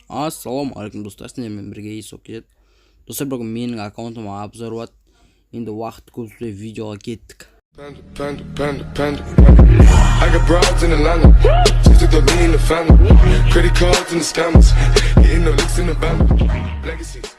Ассалаумағалейкум достар, сіздермен бірге Исок келеді. Достар, бүгін менің аккаунтыма обзор болады. Енді уақыт көп үзбей видеоға кеттік. I got broads in Atlanta, just took the lean in the family, credit cards and the scammers, hitting the licks in the band, legacies.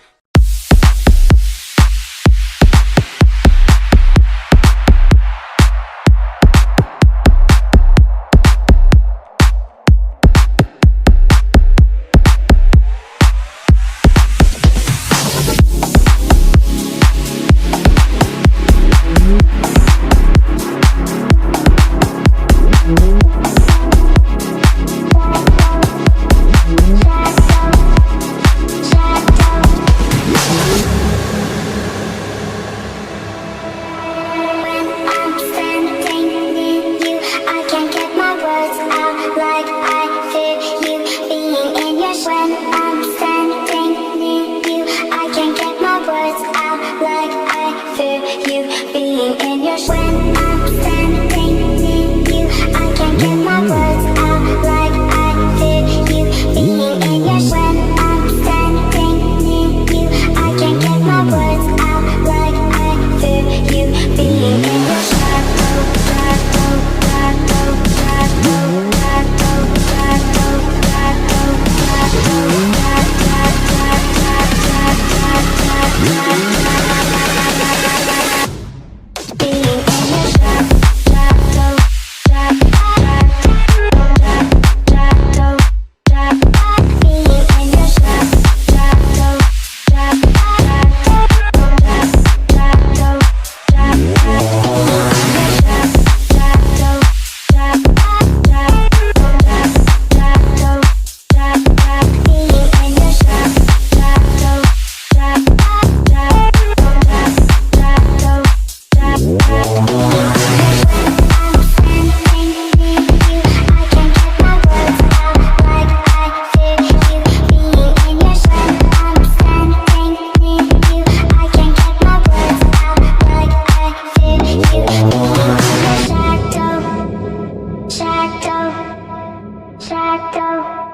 Shadow.